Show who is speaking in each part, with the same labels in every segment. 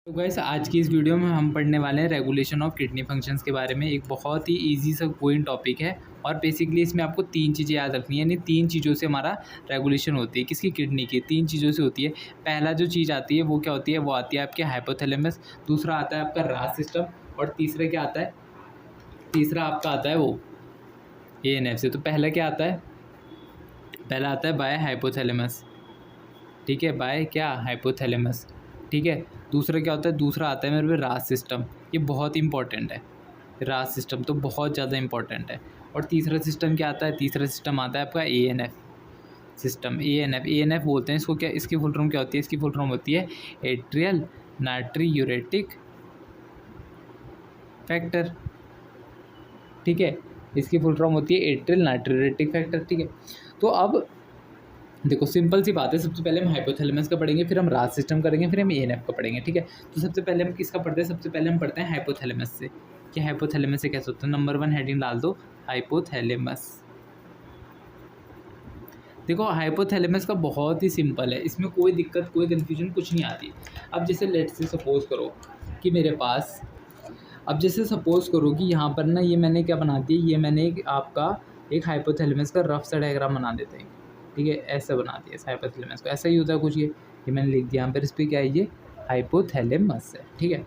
Speaker 1: तो गाइस आज की इस वीडियो में हम पढ़ने वाले हैं रेगुलेशन ऑफ किडनी फंक्शंस के बारे में। एक बहुत ही इजी सा गोइंग टॉपिक है और बेसिकली इसमें आपको तीन चीज़ें याद रखनी है, यानी तीन चीज़ों से हमारा रेगुलेशन होती है। किसकी? किडनी की। तीन चीज़ों से होती है। पहला जो चीज़ आती है वो क्या होती है? वो आती है आपके हाइपोथैलेमस। दूसरा आता है आपका राज सिस्टम और तीसरा क्या आता है? तीसरा आपका आता है वो ANF से। तो पहला क्या आता है? पहला आता है बाय हाइपोथैलेमस। ठीक है, बाय क्या? हाइपोथैलेमस। ठीक है। दूसरा क्या होता है? दूसरा आता है मेरे पे राज सिस्टम। ये बहुत इंपॉर्टेंट है। राज सिस्टम तो बहुत ज़्यादा इंपॉर्टेंट है। और तीसरा सिस्टम क्या आता है? तीसरा सिस्टम आता है आपका ANF सिस्टम। ANF बोलते हैं इसको। क्या इसकी फुल फॉर्म क्या होती है? इसकी फुल फॉर्म होती है एट्रियल नाट्रियूरेटिक फैक्टर। ठीक है, इसकी फुल फॉर्म होती है एट्रियल नाट्रियूरेटिक फैक्टर। ठीक है, तो अब देखो सिंपल सी बात है। सबसे पहले हम हाइपोथैलेमस का पढ़ेंगे, फिर हम राज सिस्टम करेंगे, फिर हम ANF का पढ़ेंगे। ठीक है, तो सबसे पहले हम किसका पढ़ते हैं? सबसे पहले हम पढ़ते हैं हाइपोथैलेमस से। कि हाइपोथैलेमस से कैसे होता है? नंबर 1 हेडिंग डाल दो, हाइपोथैलेमस। देखो हाइपोथैलेमस का बहुत ही सिंपल है, इसमें कोई दिक्कत कोई कन्फ्यूजन कुछ नहीं आती। अब जैसे लेट्स से सपोज करो कि मेरे पास, अब जैसे सपोज करो कि यहाँ पर ना ये मैंने क्या बना दिया, ये मैंने एक हाइपोथैलेमस का रफ सा डायग्राम बना देते हैं। ठीक है, ऐसा बना दिया इस हाइपोथैलेमस को। ऐसा ही होता है कुछ। ये मैंने लिख दिया यहाँ पर। इस पर क्या है? ये हाइपोथैलेमस है। ठीक है,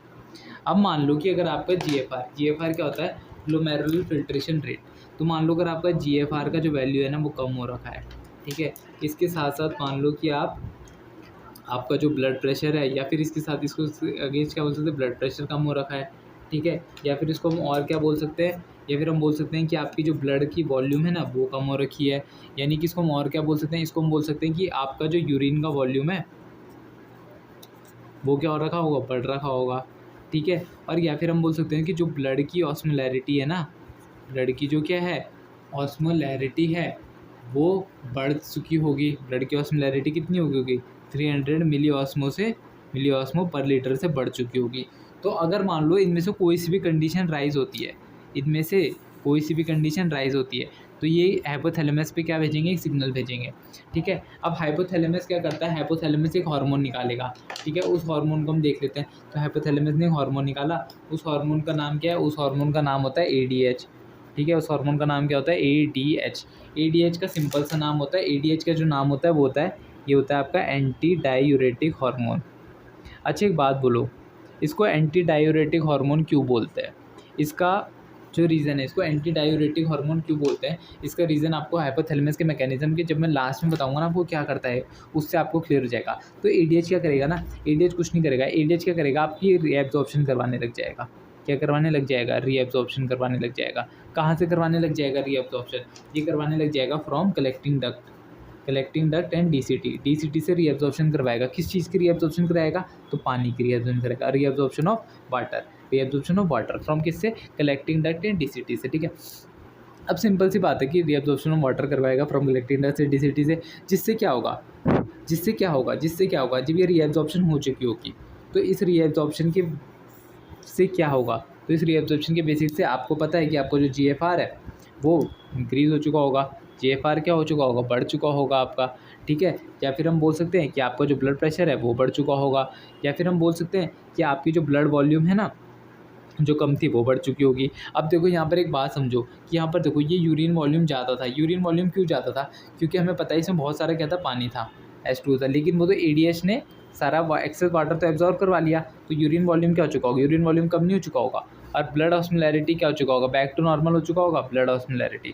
Speaker 1: अब मान लो कि अगर आपका GFR क्या होता है? Glomerular filtration rate. तो मान लो अगर आपका GFR का जो वैल्यू है ना वो कम हो रखा है। ठीक है, इसके साथ साथ मान लो कि आपका जो ब्लड प्रेशर है, या फिर इसके साथ इसको अगेंस्ट क्या बोल सकते हैं? ब्लड प्रेशर कम हो रखा है। ठीक है, या फिर इसको हम और क्या बोल सकते हैं? या फिर हम बोल सकते हैं कि आपकी जो ब्लड की वॉल्यूम है ना वो कम हो रखी है। यानी कि इसको हम और क्या बोल सकते हैं? इसको हम बोल सकते हैं कि आपका जो यूरिन का वॉल्यूम है वो क्या हो रखा होगा? बढ़ रखा होगा। ठीक है, और या फिर हम बोल सकते हैं कि जो ब्लड की ऑस्मोलैरिटी है ना, ब्लड की जो क्या है? ऑस्मोलैरिटी है, वो बढ़ चुकी होगी। ब्लड की ऑस्मोलैरिटी कितनी होगी? 300 मिली ऑस्मो पर लीटर से बढ़ चुकी होगी। तो अगर मान लो इनमें से कोई सी भी कंडीशन राइज होती है, इनमें से कोई सी भी कंडीशन राइज होती है, तो ये हाइपोथैलेमस पे क्या भेजेंगे? एक सिग्नल भेजेंगे। ठीक है, अब हाइपोथैलेमस क्या करता है? हाइपोथैलेमस एक हार्मोन निकालेगा। ठीक है, उस हार्मोन को हम देख लेते हैं। तो हाइपोथैलेमस ने हार्मोन निकाला। उस हार्मोन का नाम क्या है? उस हार्मोन का नाम होता है ADH। ठीक है, उस हार्मोन का नाम क्या होता है? ADH। ADH का सिंपल सा नाम होता है, ADH का जो नाम होता है वो होता है, ये होता है आपका एंटी डायूरेटिक हार्मोन। अच्छा एक बात बोलो, इसको एंटी डायूरेटिक हार्मोन क्यों बोलते हैं? इसका जो रीज़न है, इसको एंटी डायूरेटिक हार्मोन क्यों बोलते हैं, इसका रीज़न आपको हाइपोथैलेमस के मैकेनिज्म के जब मैं लास्ट में बताऊंगा ना आपको क्या करता है, उससे आपको क्लियर हो जाएगा। तो ADH क्या करेगा ना? ADH कुछ नहीं करेगा। ADH क्या करेगा? आपकी रीएब्जॉर्प्शन करवाने लग जाएगा। क्या करवाने लग जाएगा? रीएब्जॉर्प्शन करवाने लग जाएगा। कहाँ से करवाने लग जाएगा रीएब्जॉर्प्शन? ये करवाने लग जाएगा from collecting duct and DCT से रीएब्जॉर्प्शन करवाएगा। किस चीज़ की रीएब्जॉर्प्शन कराएगा? तो पानी की रीएब्जॉर्प्शन करेगा। रीएब्जॉर्प्शन ऑफ वाटर फ्रॉम किससे? कलेक्टिंग डक्ट एंड DCT से। ठीक है, अब सिंपल सी बात है कि रीएब्जॉर्प्शन ऑफ वाटर करवाएगा फ्रॉम कलेक्टिंग डक्ट से DCT से। जिससे क्या होगा? जब ये रीएब्जॉर्प्शन हो चुकी होगी तो इस रीएब्जॉर्प्शन के से क्या होगा? तो इस रीएब्जॉर्प्शन के बेसिस से आपको पता है कि आपको जो GFR है वो इंक्रीज़ हो चुका होगा। GFR क्या हो चुका होगा? बढ़ चुका होगा आपका। ठीक है, या फिर हम बोल सकते हैं कि आपका जो ब्लड प्रेशर है वो बढ़ चुका होगा। या फिर हम बोल सकते हैं कि आपकी जो ब्लड वॉल्यूम है ना जो कम थी वो बढ़ चुकी होगी। अब देखो यहाँ पर एक बात समझो कि यहाँ पर देखो ये यूरिन वॉल्यूम ज़्यादा था। यूरिन वॉल्यूम क्यों ज़्यादा था? क्योंकि हमें पता है इसमें बहुत सारा क्या था? पानी था, H2 था। लेकिन वो तो ADH ने सारा एक्सेस वाटर तो एब्जॉर्व करवा लिया। तो यूरिन वॉल्यूम क्या हो चुका होगा? यूरिन वॉल्यूम कम नहीं हो चुका होगा। और ब्लड ऑस्मोलैरिटी क्या हो चुका होगा? बैक टू नॉर्मल हो चुका होगा ब्लड ऑस्मोलैरिटी।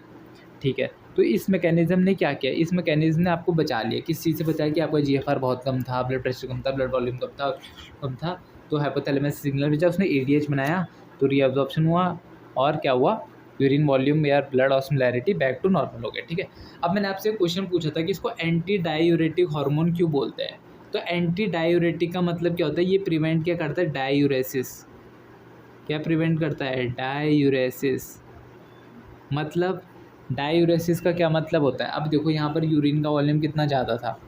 Speaker 1: ठीक है, तो इस मैकेनिज़्म ने क्या किया? इस मैकेनिज़्म ने आपको बचा लिया। किस चीज़ से बचाया? कि आपका GFR बहुत कम था, ब्लड प्रेशर कम था, ब्लड वॉल्यूम कम था। तो हाइपोथैलेमस सिग्नल भेजा, उसने ADH बनाया, तो रीअब्जॉर्प्शन हुआ और क्या हुआ? यूरिन वॉल्यूम या blood osmolarity back to normal हो गया। ठीक है, अब मैंने आपसे एक क्वेश्चन पूछा था कि इसको एंटी डायूरेटिक हार्मोन क्यों बोलते हैं? तो एंटी डायूरेटिक का मतलब क्या होता है? ये प्रिवेंट क्या करता है? डायूरेसिस। क्या प्रिवेंट करता है? डायूरेसिस। मतलब डायूरेसिस का क्या मतलब होता है? अब देखो यहाँ पर यूरिन का वॉल्यूम कितना ज़्यादा था,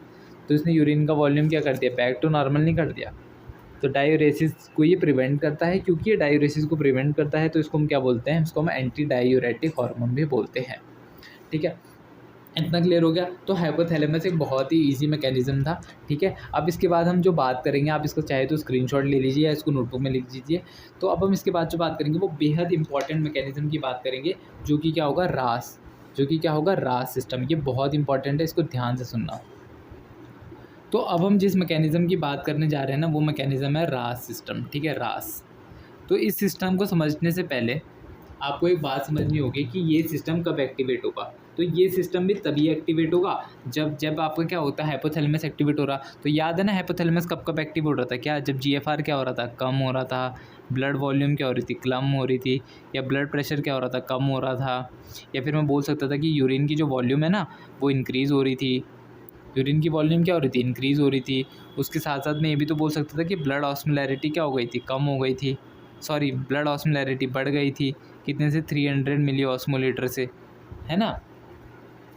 Speaker 1: तो इसने यूरिन का वॉल्यूम क्या कर दिया? बैक टू नॉर्मल नहीं कर दिया। तो डायूरेसिस को ये प्रिवेंट करता है। क्योंकि ये डायूरेसिस को प्रिवेंट करता है तो इसको हम क्या बोलते हैं? इसको हम एंटी डायूरेटिक हार्मोन भी बोलते हैं। ठीक है, इतना क्लियर हो गया। तो हाइपोथैलेमस एक बहुत ही इजी मैकेनिज्म था, ठीक है। अब इसके बाद हम जो बात करेंगे, आप इसको चाहे तो स्क्रीनशॉट ले लीजिए या इसको नोटबुक में लिख दीजिए। तो अब हम इसके बाद जो बात करेंगे वो बेहद इंपॉर्टेंट मैकेनिज्म की बात करेंगे, जो कि क्या होगा, रास, जो कि क्या होगा, रास सिस्टम। ये बहुत इंपॉर्टेंट है, इसको ध्यान से सुनना। तो अब हम जिस मैकेनिज्म की बात करने जा रहे हैं ना, वो मैकेनिज्म है रास सिस्टम, ठीक है, रास। तो इस सिस्टम को समझने से पहले आपको एक बात समझनी होगी कि ये सिस्टम कब एक्टिवेट होगा। तो ये सिस्टम भी तभी एक्टिवेट होगा जब आपका क्या होता है, हाइपोथैलेमस एक्टिवेट हो रहा। तो याद है ना, हाइपोथैलेमस कब कब एक्टिव हो रहा था, क्या, जब जीएफआर क्या हो रहा था, कम हो रहा था, ब्लड वॉल्यूम क्या हो रही थी, कम हो रही थी, या ब्लड प्रेशर क्या हो रहा था, कम हो रहा था, या फिर मैं बोल सकता था कि यूरिन की जो वॉल्यूम है ना वो इंक्रीज़ हो रही थी। यूरिन की वॉल्यूम क्या हो रही थी, इंक्रीज़ हो रही थी। उसके साथ साथ मैं ये भी तो बोल सकता था कि ब्लड ऑस्मोलैरिटी क्या हो गई थी, कम हो गई थी, सॉरी ब्लड ऑस्मोलैरिटी बढ़ गई थी, कितने से 300 मिली ऑस्मोलीटर से, है ना।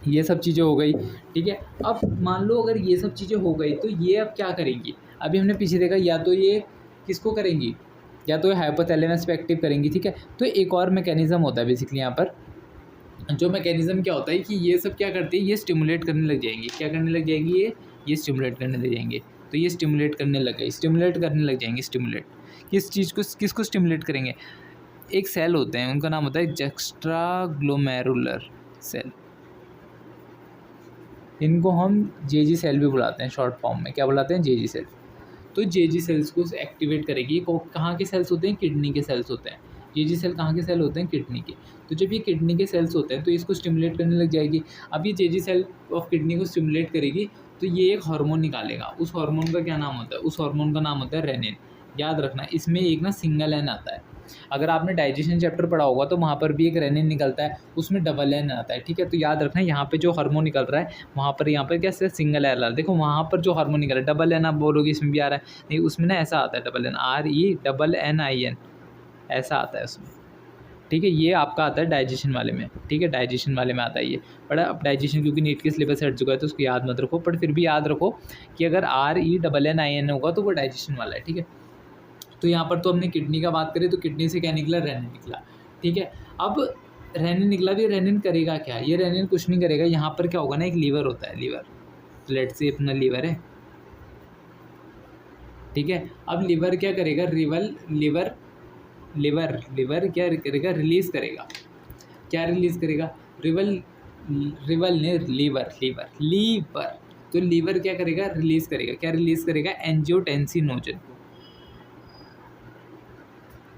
Speaker 1: ये सब चीज़ें हो गई, ठीक है। अब मान लो अगर ये सब चीज़ें हो गई तो ये अब क्या करेंगी, अभी हमने पीछे देखा, या तो ये किसको करेंगी, या तो हाइपोथैलेमस पे एक्टिव करेंगी, ठीक है। तो एक और मैकेनिज़्म होता है बेसिकली यहाँ पर, जो मैकेनिज़्म क्या होता है कि ये सब क्या करती है, ये स्टिमुलेट करने लग जाएंगी, क्या करने लग जाएंगी, ये स्टिमुलेट करने लग जाएंगे। तो ये स्टिमुलेट करने लग गए, स्टिमुलेट करने लग जाएंगे, स्टिमुलेट किस चीज़ को, किसको स्टिमुलेट करेंगे, एक सेल होते हैं उनका नाम होता है जक्स्ट्राग्लोमेरुलर सेल, इनको हम जेजी सेल भी बुलाते हैं शॉर्ट फॉर्म में, क्या बुलाते हैं, जेजी सेल। तो जेजी सेल्स को एक्टिवेट करेगी, कहाँ के सेल्स होते हैं, किडनी के सेल्स होते हैं। जेजी सेल कहाँ के सेल होते हैं, किडनी के। तो जब ये किडनी के सेल्स होते हैं तो इसको स्टिमुलेट करने लग जाएगी। अब ये जेजी सेल ऑफ किडनी को स्टिमुलेट करेगी तो ये एक हार्मोन निकालेगा। उस हार्मोन का क्या नाम होता है, उस हार्मोन का नाम होता है रेनिन। याद रखना, इसमें एक ना सिंगल एन आता है। अगर आपने डाइजेशन चैप्टर पढ़ा होगा तो वहाँ पर भी एक रेनिन निकलता है, उसमें डबल एन आता है, ठीक है। तो याद रखना, यहाँ पे जो हार्मोन निकल रहा है वहाँ पर क्या सिंगल एन आ रहा है। देखो वहाँ पर जो हार्मोन निकल रहा है डबल एन, आप बोलोगे इसमें भी आ रहा है, नहीं उसमें ना ऐसा आता है डबल एन, RENNIN ऐसा आता है उसमें, ठीक है। ये आपका आता है डाइजेशन वाले में, ठीक है, डाइजेशन वाले में आता है ये। बट अब डाइजेशन क्योंकि नीट के सिलेबस से हट चुका है तो उसको याद मत रखो, पर फिर भी याद रखो कि अगर RENNIN होगा तो वो डाइजेशन वाला है, ठीक है। तो यहाँ पर तो हमने किडनी का बात करें तो किडनी से क्या निकला, रेनिन निकला, ठीक है। अब रेनिन निकला भी, रेनिन करेगा क्या, ये रेनिन कुछ नहीं करेगा। यहाँ पर क्या होगा ना, एक लीवर होता है, लीवर, लेट से अपना लीवर है, ठीक है। अब लीवर क्या करेगा, लीवर क्या करेगा, रिलीज़ करेगा, क्या रिलीज़ करेगा, लीवर। तो लीवर क्या करेगा, रिलीज़ करेगा, क्या रिलीज़ करेगा, एंजियोटेंसिनोजन।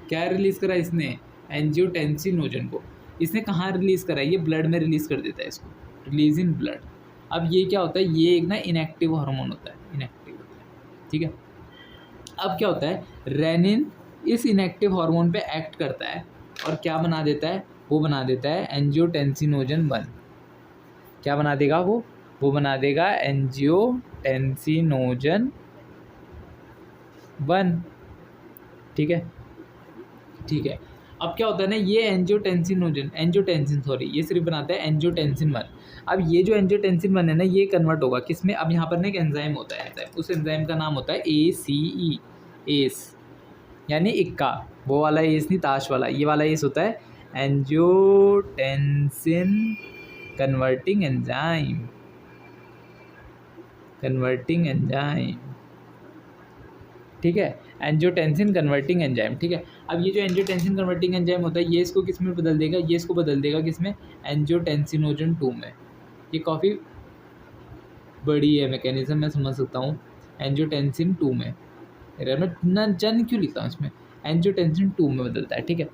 Speaker 1: क्या रिलीज़ करा इसने, एंजियोटेंसिनोजन को। इसने कहाँ रिलीज़ करा, ये ब्लड में रिलीज़ कर देता है इसको, रिलीज इन ब्लड। अब ये क्या होता है, ये एक ना इनएक्टिव हार्मोन होता है, इनएक्टिव होता है, ठीक है। अब क्या होता है, रेनिन इस इनएक्टिव हार्मोन पे एक्ट करता है और क्या बना देता है, वो बना देता है एंजियोटेंसिनोजन 1। क्या बना देगा वो बना देगा एंजियोटेंसिनोजन 1, ठीक है, ठीक है। अब क्या होता है ना, ये एंजियोटेंसिन ये सिर्फ बनाता है एंजियोटेंसिन 1। अब ये जो एंजियोटेंसिन 1 है ना, ये कन्वर्ट होगा किसमें, अब यहाँ पर ना एक एंजाइम होता है, एंजाइम, उस एंजाइम का नाम होता है ACE, एस, यानी इक्का, वो वाला एस नहीं, ताश वाला, ये वाला एस होता है एंजियोटेंसिन कन्वर्टिंग एंजाइम, ठीक है, एंजियोटेंसिन कन्वर्टिंग एंजाइम, ठीक है। अब ये जो एंजियोटेंसिन कन्वर्टिंग एंजाइम होता है ये इसको किस में बदल देगा, ये इसको बदल देगा किसमें, एंजियोटेंसिनोजन 2 में। ये काफ़ी बड़ी है मैकेनिज्म, मैं समझ सकता हूँ। एंजियोटेंसिन 2 में, मैं ना जन क्यों लिखता हूँ इसमें, एंजियोटेंसिन 2 में बदलता है, ठीक है,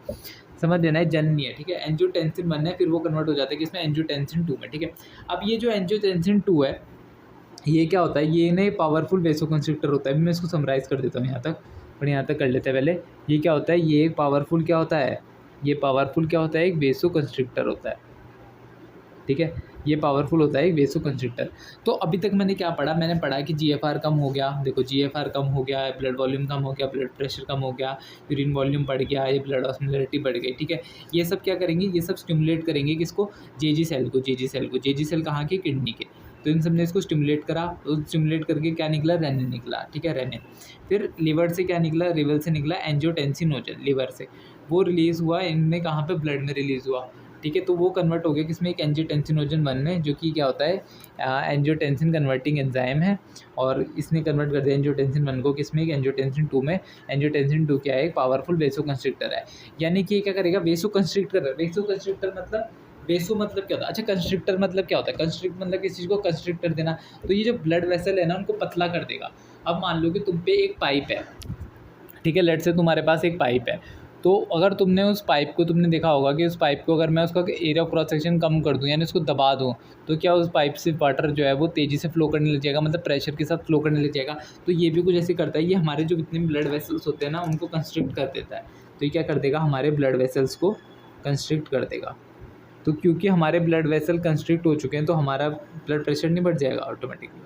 Speaker 1: समझ लेना है, जन नहीं है, ठीक है। एंजियोटेंसिन 1 है, फिर वो कन्वर्ट हो जाता है किसमें, एंजियोटेंसिन 2 में, ठीक है। अब ये जो एंजियोटेंसिन 2 है ये क्या होता है, ये ना पावरफुल वेसोकंस्ट्रिक्टर होता है। अभी मैं इसको समराइज़ कर देता हूँ यहाँ तक, और यहाँ तक कर लेते हैं पहले। ये क्या होता है, ये एक पावरफुल क्या होता है, ये पावरफुल क्या होता है, एक वेसोकंस्ट्रिक्टर होता है, ठीक है। ये पावरफुल होता है एक वेसोकंस्ट्रिक्टर। तो अभी तक मैंने क्या पढ़ा, मैंने पढ़ा कि GFR कम हो गया, देखो GFR कम हो गया, ब्लड वॉल्यूम कम हो गया, ब्लड प्रेशर कम हो गया, यूरिन वॉल्यूम बढ़ गया, ये ब्लड ऑस्मोलैरिटी बढ़ गई, ठीक है। ये सब क्या करेंगे, ये सब स्टिमुलेट करेंगे किसको, जेजी सेल को। जेजी सेल कहाँ के, किडनी के। तो इन सब ने इसको स्टिमुलेट करा, तो स्टिमुलेट करके क्या निकला, रेनिन निकला, ठीक है, रेनिन। फिर लीवर से क्या निकला, लिवर से निकला एंजियोटेंसिनोजन, लीवर से वो रिलीज़ हुआ, इनमें कहाँ पे, ब्लड में रिलीज़ हुआ, ठीक है। तो वो कन्वर्ट हो गया किसमें, एक एंजियोटेंसिनोजन 1 में, जो कि क्या होता है एंजियोटेंसिन कन्वर्टिंग एंजाइम है, और इसने कन्वर्ट कर दिया एंजियोटेंसिन 1 को किसमें, एक एंजियोटेंसिन 2 में। एंजियोटेंसिन 2 क्या है, एक पावरफुल वेसोकंस्ट्रिक्टर है। यानी कि क्या करेगा, वेसोकंस्ट्रिक्टर। वेसोकंस्ट्रिक्टर मतलब, वेसो मतलब क्या होता है, अच्छा कंस्ट्रिक्टर मतलब क्या होता है, कंस्ट्रिक्ट मतलब किसी चीज़ को कंस्ट्रिक्ट कर देना। तो ये जो ब्लड वेसल है ना, उनको पतला कर देगा। अब मान लो कि तुम पे एक पाइप है, ठीक है, लेट से तुम्हारे पास एक पाइप है, तो अगर तुमने उस पाइप को, तुमने देखा होगा कि उस पाइप को अगर मैं उसका एरिया ऑफ क्रॉस सेक्शन कम कर दूं, यानी उसको दबा दूं, तो क्या उस पाइप से वाटर जो है वो तेज़ी से फ्लो करने लग जाएगा, मतलब प्रेशर के साथ फ्लो करने लग जाएगा। तो ये भी कुछ ऐसे करता है, ये हमारे जो जितने ब्लड वेसल्स होते हैं ना, उनको कंस्ट्रिक्ट कर देता है। तो ये क्या कर देगा, हमारे ब्लड वेसल्स को कंस्ट्रिक्ट कर देगा। तो क्योंकि हमारे ब्लड वेसल कंस्ट्रिक्ट हो चुके हैं, तो हमारा ब्लड प्रेशर नहीं बढ़ जाएगा, ऑटोमेटिकली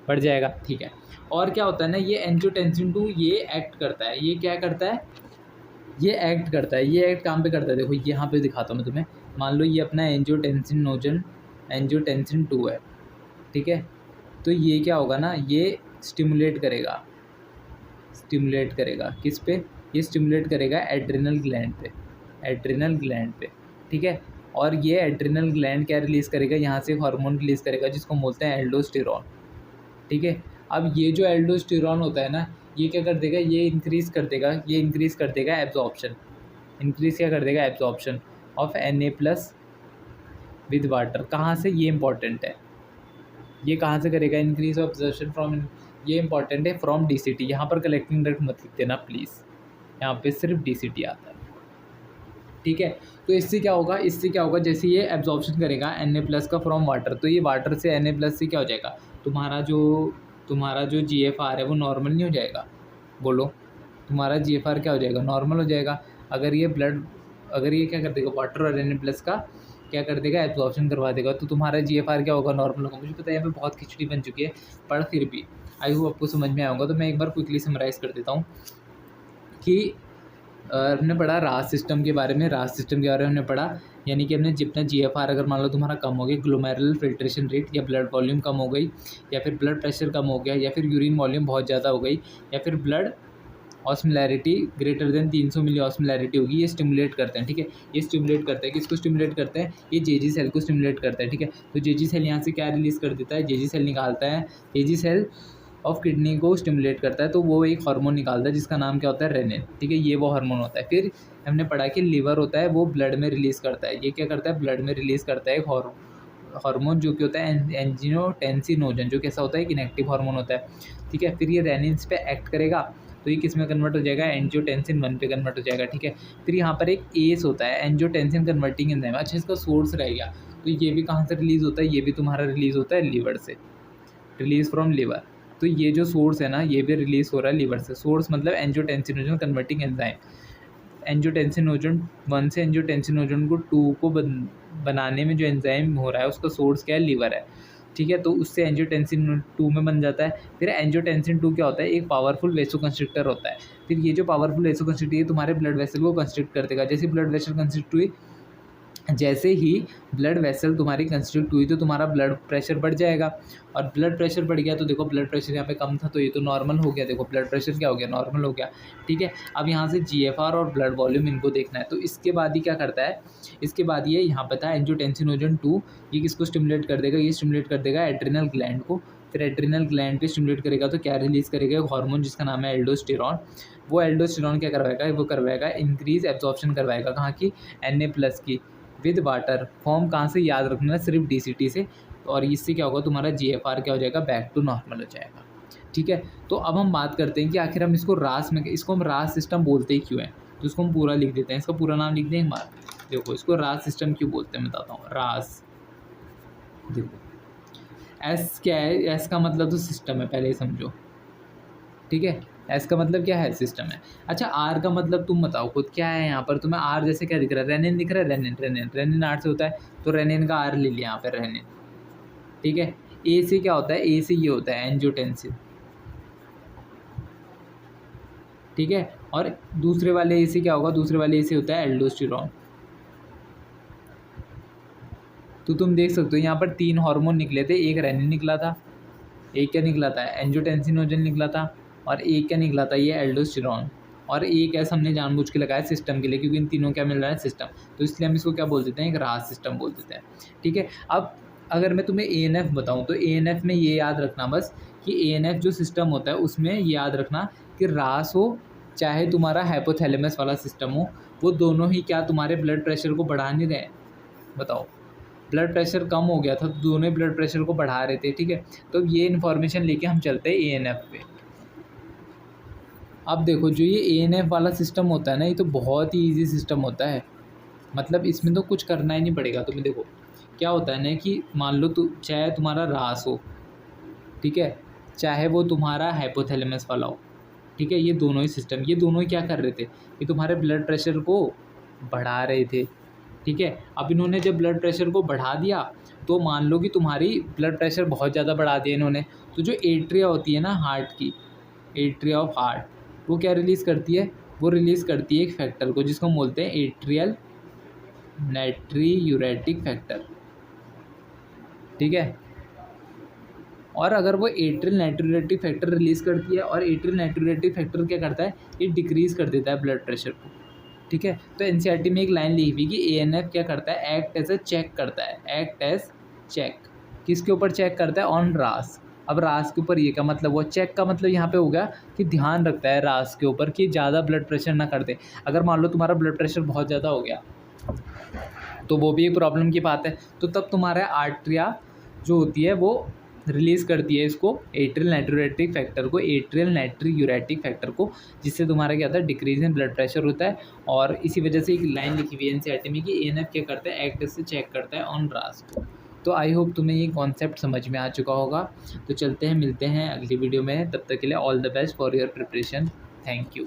Speaker 1: बढ़ जाएगा, ठीक है। और क्या होता है ना, ये एंजियोटेंसिन 2 ये एक्ट करता है, ये क्या करता है, ये एक्ट करता है। ये एक्ट काम पे करता है, देखो यहाँ पे दिखाता हूँ मैं तुम्हें। मान लो ये अपना एंजियोटेंसिनोजन एंजियोटेंसिन 2 है, ठीक है। तो ये क्या होगा ना, ये स्टिमुलेट करेगा, स्टिमुलेट करेगा किस पे, ये स्टिमुलेट करेगा एड्रिनल ग्लैंड पे, एड्रिनल ग्लैंड पे, ठीक है। और ये एड्रिनल ग्लैंड क्या रिलीज़ करेगा, यहाँ से एक हार्मोन रिलीज़ करेगा जिसको बोलते हैं एल्डोस्टेरॉन, ठीक है। अब ये जो एल्डोस्टेरॉन होता है ना, ये क्या कर देगा, ये इंक्रीज़ कर देगा, ये इंक्रीज़ कर देगा एब्जॉर्प्शन, इंक्रीज़ क्या कर देगा, absorption of Na+ with water. कहाँ से, ये इंपॉर्टेंट है, ये कहाँ से करेगा, इंक्रीज ऑफ एब्जॉर्प्शन फ्रॉम, ये इंपॉर्टेंट है, फ्रॉम DCT। यहाँ पर कलेक्टिंग डायरेक्ट मत लिख देना प्लीज़, यहाँ पे सिर्फ DCT आता है, ठीक है। तो इससे क्या होगा, इससे क्या होगा, जैसे ये एब्जॉर्प्शन करेगा Na+ का फ्रॉम वाटर, तो ये वाटर से Na+ से क्या हो जाएगा, तुम्हारा जो GFR है वो नॉर्मल नहीं हो जाएगा, बोलो, तुम्हारा GFR क्या हो जाएगा, नॉर्मल हो जाएगा। अगर ये क्या कर देगा, वाटर और Na+ का क्या कर देगा, एब्जॉर्प्शन करवा देगा, तो तुम्हारा GFR क्या होगा, नॉर्मल होगा। मुझे पता है यहाँ पे बहुत खिचड़ी बन चुकी है, पर फिर भी आई होप आपको समझ में आऊँगा। तो मैं एक बार क्विकली समराइज़ कर देता हूँ कि हमने पढ़ा रास सिस्टम के बारे में, रास सिस्टम के बारे में हमने पढ़ा, यानी कि हमने जितना GFR अगर मान लो तुम्हारा कम हो गया, ग्लोमेरुलर फिल्ट्रेशन रेट या ब्लड वॉल्यूम कम हो गई, या फिर ब्लड प्रेशर कम हो गया, या फिर यूरिन वॉल्यूम बहुत ज़्यादा हो गई, या फिर ब्लड ऑस्मोलैरिटी ग्रेटर देन 300 मिली ऑस्मोलैरिटी होगी, ये स्टिमुलेट करते हैं, ठीक है। ये स्टिमुलेट करते हैं, किसको स्टिमुलेट करते हैं, ये जेजी सेल को स्टिमुलेट करता है, ठीक है। तो जेजी सेल यहाँ से क्या रिलीज़ कर देता है, जेजी सेल निकालता है, जेजी सेल ऑफ किडनी को स्टिमुलेट करता है, तो वो एक हार्मोन निकालता है जिसका नाम क्या होता है, रेनिन, ठीक है। ये वो हार्मोन होता है। फिर हमने पढ़ा कि लीवर होता है, वो ब्लड में रिलीज़ करता है, ये क्या करता है, ब्लड में रिलीज़ करता है एक हार्मोन जो कि होता है एंजियोटेंसिनोजन, जो कैसा होता है, एक इनएक्टिव हार्मोन होता है, ठीक है। फिर ये रेनिन्स पे एक्ट करेगा, तो ये किस में कन्वर्ट हो जाएगा, एंजियोटेंसिन 1 पे कन्वर्ट हो जाएगा, ठीक है। फिर यहाँ पर एक एस होता है, एंजियोटेंसिन कन्वर्टिंग एंजाइम। अच्छा, इसका सोर्स रह गया, तो ये भी कहाँ से रिलीज़ होता है, ये भी तुम्हारा रिलीज़ होता है लीवर से, रिलीज़ फ्रॉम लीवर। तो ये जो सोर्स है ना, ये भी रिलीज़ हो रहा है लीवर से। सोर्स मतलब एंजियोटेंसिनोजन कन्वर्टिंग एंजाइम, एंजियोटेंसिनोजन 1 से एंजियोटेंसिनोजन को 2 को बनाने में जो एंजाइम हो रहा है, उसका सोर्स क्या है, लीवर है, ठीक है। तो उससे एंजियोटेंसिन 2 में बन जाता है। फिर एंजियोटेंसिन 2 क्या होता है, एक पावरफुल वेसोकंस्ट्रिक्टर होता है। फिर ये जो पावरफुल वेसोकंस्ट्रिक्टर, ये तुम्हारे ब्लड वेसल को कंस्ट्रिक्ट कर देगा। जैसे ब्लड वेसल कंस्ट्रिक्ट हुई, जैसे ही ब्लड वेसल तुम्हारी कंस्ट्रिक्ट हुई, तो तुम्हारा ब्लड प्रेशर बढ़ जाएगा, और ब्लड प्रेशर बढ़ गया तो देखो ब्लड प्रेशर यहाँ पे कम था, तो ये तो नॉर्मल हो गया, देखो ब्लड प्रेशर क्या हो गया, नॉर्मल हो गया, ठीक है। अब यहाँ से GFR और ब्लड वॉल्यूम इनको देखना है। तो इसके बाद ही क्या करता है, इसके बाद ये यहाँ पे था एंजियोटेंसिनोजन 2, ये किसको स्टिमुलेट कर देगा, ये स्टिमुलेट कर देगा एड्रिनल ग्लैंड को। फिर एड्रिनल ग्लैंड पे स्टिमुलेट करेगा तो क्या रिलीज़ करेगा, हार्मोन जिसका नाम है एल्डोस्टेरॉन। वो एल्डोस्टेरॉन क्या करवाएगा, वो करवाएगा इंक्रीज एब्जॉर्प्शन करवाएगा, कहाँ की, Na+ की विद वाटर। फॉर्म कहाँ से याद रखना है, सिर्फ DCT से। और इससे क्या होगा, तुम्हारा GFR क्या हो जाएगा, बैक टू नॉर्मल हो जाएगा, ठीक है। तो अब हम बात करते हैं कि आखिर हम इसको इसको हम रास सिस्टम बोलते ही क्यों हैं। तो इसको हम पूरा लिख देते हैं, इसका पूरा नाम लिख दें एक बार। देखो इसको रास सिस्टम क्यों बोलते हैं, मैं बताता हूँ। रास, देखो एस क्या है, एस का मतलब तो सिस्टम है, पहले ही समझो, ठीक है। एस का मतलब क्या है, सिस्टम है। अच्छा, आर का मतलब तुम बताओ खुद क्या है। यहाँ पर तुम्हें आर जैसे क्या दिख रहा है, रेनिन दिख रहा है, रेनिन रेनिन रेनिन आर से होता है, तो रेनिन का आर ले लिया यहाँ पर, रेनिन, ठीक है। ए से क्या होता है, ए से ये होता है एंजियोटेंसिन, ठीक है। और दूसरे वाले ए से क्या होगा, दूसरे वाले ए से होता है एल्डोस्टेरॉन। तो तुम देख सकते हो यहाँ पर 3 हार्मोन निकले थे, एक रेनिन निकला था, एक क्या निकला था, एंजियोटेंसिनोजन निकला था, और एक क्या निकला था, ये एल्डोस्टेरॉन, और एक एस हमने जानबूझ के लगाया सिस्टम के लिए, क्योंकि इन तीनों क्या मिल रहा है, सिस्टम, तो इसलिए हम इसको क्या बोल देते हैं, एक रास सिस्टम बोल देते हैं। ठीक है, अब अगर मैं तुम्हें ANF बताऊँ तो ANF में ये याद रखना बस कि ANF जो सिस्टम होता है उसमें ये याद रखना कि रास हो चाहे तुम्हारा हाइपोथैलेमस वाला सिस्टम हो, वो दोनों ही क्या तुम्हारे ब्लड प्रेशर को बढ़ा नहीं रहे हैं। बताओ, ब्लड प्रेशर कम हो गया था तो दोनों ब्लड प्रेशर को बढ़ा रहे थे। ठीक है, तो ये इन्फॉर्मेशन लेके हम चलते हैं ANF पे। अब देखो, जो ये ANF वाला सिस्टम होता है ना, ये तो बहुत ही ईजी सिस्टम होता है, मतलब इसमें तो कुछ करना ही नहीं पड़ेगा तुम्हें। देखो क्या होता है ना कि मान लो चाहे तुम्हारा रास हो, ठीक है, चाहे वो तुम्हारा हाइपोथैलेमस वाला हो, ठीक है, ये दोनों ही सिस्टम, ये दोनों ही क्या कर रहे थे, ये तुम्हारे ब्लड प्रेशर को बढ़ा रहे थे। ठीक है, अब इन्होंने जब ब्लड प्रेशर को बढ़ा दिया तो मान लो कि तुम्हारी ब्लड प्रेशर बहुत ज़्यादा बढ़ा दिया इन्होंने, तो जो एट्रिया होती है ना हार्ट की, एट्रिया ऑफ हार्ट, वो क्या रिलीज़ करती है, वो रिलीज़ करती है एक फैक्टर को जिसको हम बोलते हैं एट्रियल नाइट्रियूरेटिक फैक्टर। ठीक है, और अगर वो एट्रियल नाइट्रियूरेटिक फैक्टर रिलीज़ करती है, और एट्रियल नाइट्रियूरेटिक फैक्टर क्या करता है, ये डिक्रीज़ कर देता है ब्लड प्रेशर को। ठीक है, तो NCERT में एक लाइन लिखी हुई कि ANF क्या करता है, एक्ट एज ए चेक करता है, एक्ट एज चेक, किसके ऊपर चेक करता है, ऑन रास। अब रास के ऊपर ये का मतलब हुआ, चेक का मतलब यहाँ पे होगा कि ध्यान रखता है रास के ऊपर कि ज़्यादा ब्लड प्रेशर ना कर दे। अगर मान लो तुम्हारा ब्लड प्रेशर बहुत ज़्यादा हो गया तो वो भी एक प्रॉब्लम की बात है, तो तब तुम्हारा आर्ट्रिया जो होती है वो रिलीज़ करती है इसको, एट्रियल नाइट्रियूरेटिक फैक्टर को, एट्रियल नाइट्रियूरेटिक फैक्टर को, जिससे तुम्हारा क्या होता है, डिक्रीज इन ब्लड प्रेशर होता है। और इसी वजह से एक लाइन लिखी हुई है NCERT में कि ANF क्या करता है, एक्ट से चेक करता है ऑन रास को। तो आई होप तुम्हें ये कॉन्सेप्ट समझ में आ चुका होगा। तो चलते हैं, मिलते हैं अगली वीडियो में, तब तक के लिए all the best for your preparation. Thank you.